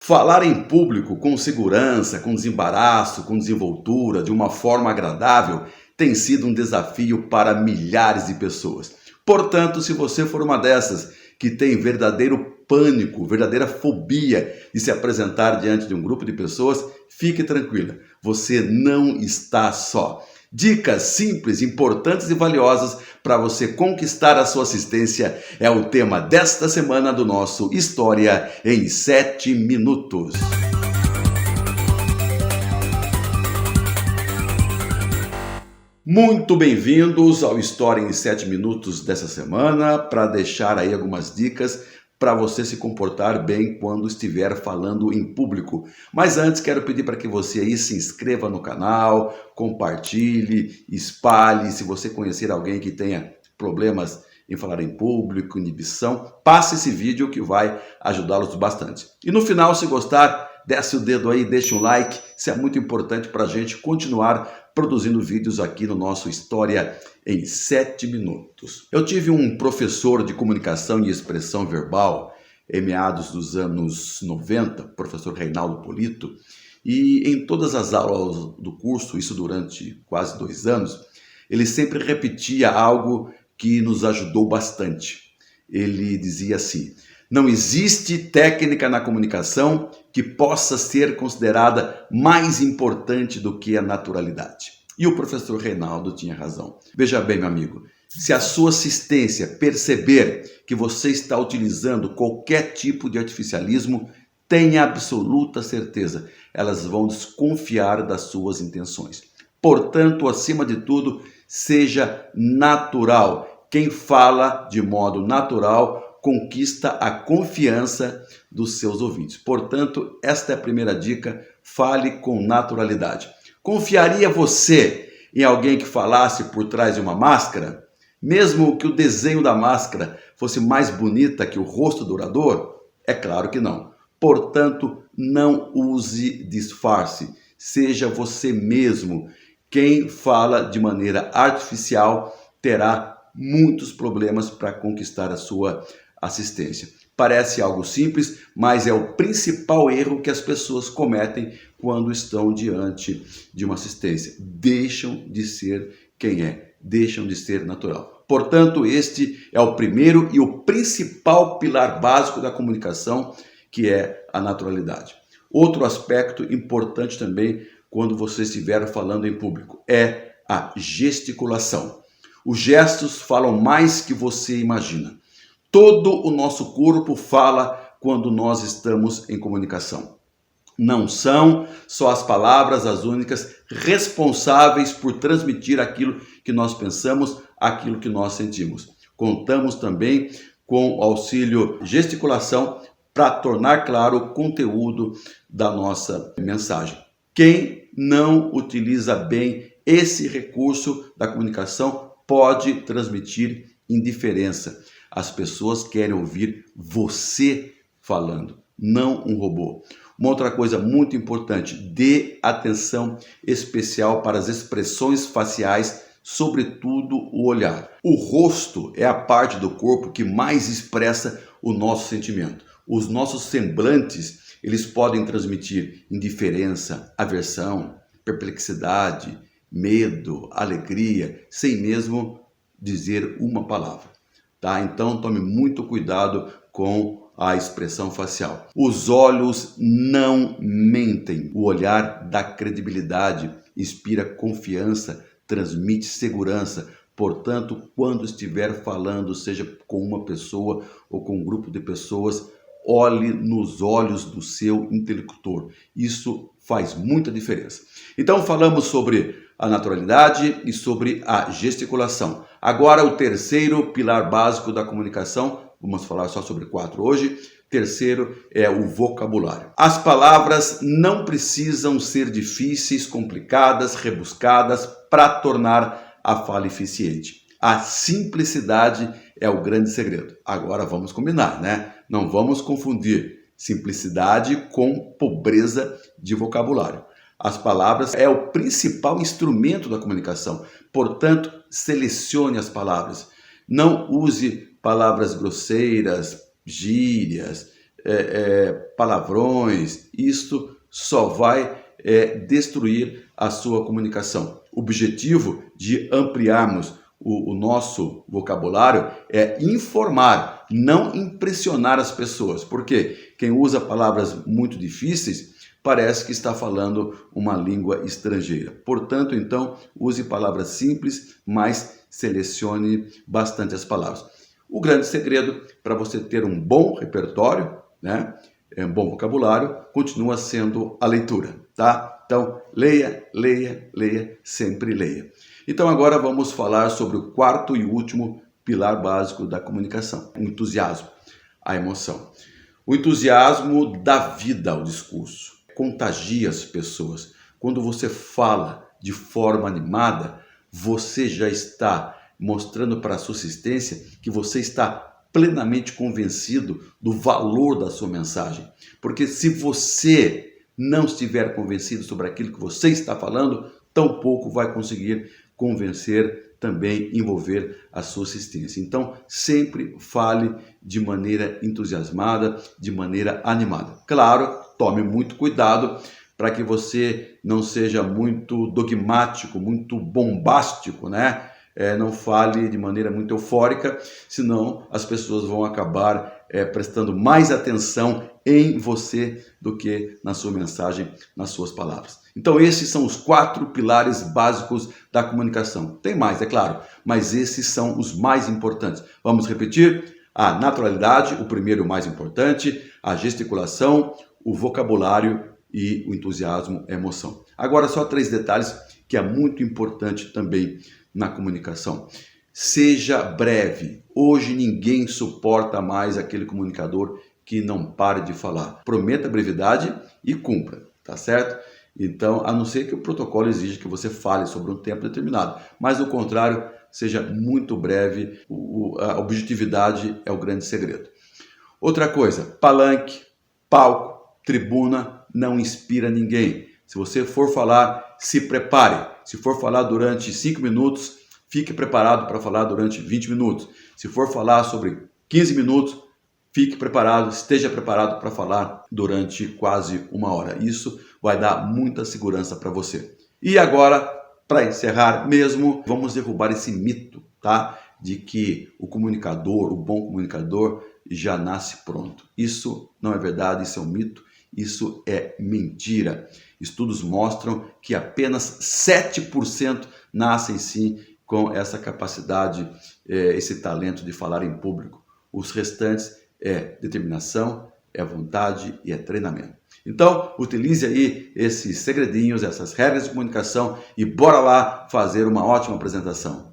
Falar em público com segurança, com desembaraço, com desenvoltura, de uma forma agradável, tem sido um desafio para milhares de pessoas. Portanto, se você for uma dessas que tem verdadeiro pânico, verdadeira fobia de se apresentar diante de um grupo de pessoas, fique tranquila, você não está só. Dicas simples, importantes e valiosas para você conquistar a sua assistência é o tema desta semana do nosso História em 7 Minutos. Muito bem-vindos ao História em 7 Minutos dessa semana, para deixar aí algumas dicas para você se comportar bem quando estiver falando em público. Mas antes quero pedir para que você aí se inscreva no canal, compartilhe, espalhe. Se você conhecer alguém que tenha problemas em falar em público, inibição, passe esse vídeo que vai ajudá-los bastante. E no final, se gostar, desce o dedo aí, deixa um like. Isso é muito importante para a gente continuar produzindo vídeos aqui no nosso História em 7 Minutos. Eu tive um professor de comunicação e expressão verbal em meados dos anos 90, professor Reinaldo Polito, e em todas as aulas do curso, isso durante quase 2 anos, ele sempre repetia algo que nos ajudou bastante. Ele dizia assim: não existe técnica na comunicação que possa ser considerada mais importante do que a naturalidade. E o professor Reinaldo tinha razão. Veja bem, meu amigo, se a sua assistência perceber que você está utilizando qualquer tipo de artificialismo, tenha absoluta certeza, elas vão desconfiar das suas intenções. Portanto, acima de tudo, seja natural. Quem fala de modo natural conquista a confiança dos seus ouvintes. Portanto, esta é a primeira dica: fale com naturalidade. Confiaria você em alguém que falasse por trás de uma máscara? Mesmo que o desenho da máscara fosse mais bonita que o rosto do orador? É claro que não. Portanto, não use disfarce. Seja você mesmo. Quem fala de maneira artificial terá muitos problemas para conquistar a sua assistência. Parece algo simples, mas é o principal erro que as pessoas cometem quando estão diante de uma assistência. Deixam de ser quem é, deixam de ser natural. Portanto, este é o primeiro e o principal pilar básico da comunicação, que é a naturalidade. Outro aspecto importante também quando você estiver falando em público é a gesticulação. Os gestos falam mais que você imagina. Todo o nosso corpo fala quando nós estamos em comunicação. Não são só as palavras as únicas responsáveis por transmitir aquilo que nós pensamos, aquilo que nós sentimos. Contamos também com o auxílio gesticulação para tornar claro o conteúdo da nossa mensagem. Quem não utiliza bem esse recurso da comunicação pode transmitir indiferença. As pessoas querem ouvir você falando, não um robô. Uma outra coisa muito importante: dê atenção especial para as expressões faciais, sobretudo o olhar. O rosto é a parte do corpo que mais expressa o nosso sentimento. Os nossos semblantes, eles podem transmitir indiferença, aversão, perplexidade, medo, alegria, sem mesmo dizer uma palavra. Tá? Então tome muito cuidado com a expressão facial. Os olhos não mentem. O olhar dá credibilidade, inspira confiança, transmite segurança. Portanto, quando estiver falando, seja com uma pessoa ou com um grupo de pessoas, olhe nos olhos do seu interlocutor. Isso faz muita diferença. Então falamos sobre a naturalidade e sobre a gesticulação. Agora o terceiro pilar básico da comunicação, vamos falar só sobre 4 hoje. Terceiro é o vocabulário. As palavras não precisam ser difíceis, complicadas, rebuscadas para tornar a fala eficiente. A simplicidade é o grande segredo. Agora vamos combinar, né? Não vamos confundir simplicidade com pobreza de vocabulário. As palavras é o principal instrumento da comunicação. Portanto, selecione as palavras. Não use palavras grosseiras, gírias, palavrões, isto só vai destruir a sua comunicação. O objetivo de ampliarmos o nosso vocabulário é informar, não impressionar as pessoas, porque quem usa palavras muito difíceis parece que está falando uma língua estrangeira. Portanto, então, use palavras simples, mas selecione bastante as palavras. O grande segredo para você ter um bom repertório, né, um bom vocabulário, continua sendo a leitura, tá? Então, leia, leia, leia, sempre leia. Então, agora vamos falar sobre o quarto e último pilar básico da comunicação, o entusiasmo, a emoção. O entusiasmo dá vida ao discurso, contagia as pessoas. Quando você fala de forma animada, você já está mostrando para a sua assistência que você está plenamente convencido do valor da sua mensagem. Porque se você não estiver convencido sobre aquilo que você está falando, tampouco vai conseguir convencer, também envolver a sua assistência. Então, sempre fale de maneira entusiasmada, de maneira animada. Claro, tome muito cuidado para que você não seja muito dogmático, muito bombástico, né? Não fale de maneira muito eufórica, senão as pessoas vão acabar prestando mais atenção em você do que na sua mensagem, nas suas palavras. Então esses são os 4 pilares básicos da comunicação. Tem mais, é claro, mas esses são os mais importantes. Vamos repetir? A naturalidade, o primeiro e o mais importante, a gesticulação, o vocabulário e o entusiasmo, a emoção. Agora só 3 detalhes que é muito importante também na comunicação. Seja breve. Hoje ninguém suporta mais aquele comunicador que não pare de falar. Prometa brevidade e cumpra, tá certo? Então, a não ser que o protocolo exija que você fale sobre um tempo determinado, mas o contrário, seja muito breve. A objetividade é o grande segredo. Outra coisa, palanque, palco, tribuna não inspira ninguém. Se você for falar, se prepare. Se for falar durante 5 minutos, fique preparado para falar durante 20 minutos. Se for falar sobre 15 minutos, fique preparado, esteja preparado para falar durante quase 1 hora. Isso vai dar muita segurança para você. E agora, para encerrar mesmo, vamos derrubar esse mito, tá? De que o comunicador, o bom comunicador, já nasce pronto. Isso não é verdade, isso é um mito. Isso é mentira. Estudos mostram que apenas 7% nascem sim com essa capacidade, esse talento de falar em público. Os restantes é determinação, é vontade e é treinamento. Então, utilize aí esses segredinhos, essas regras de comunicação e bora lá fazer uma ótima apresentação.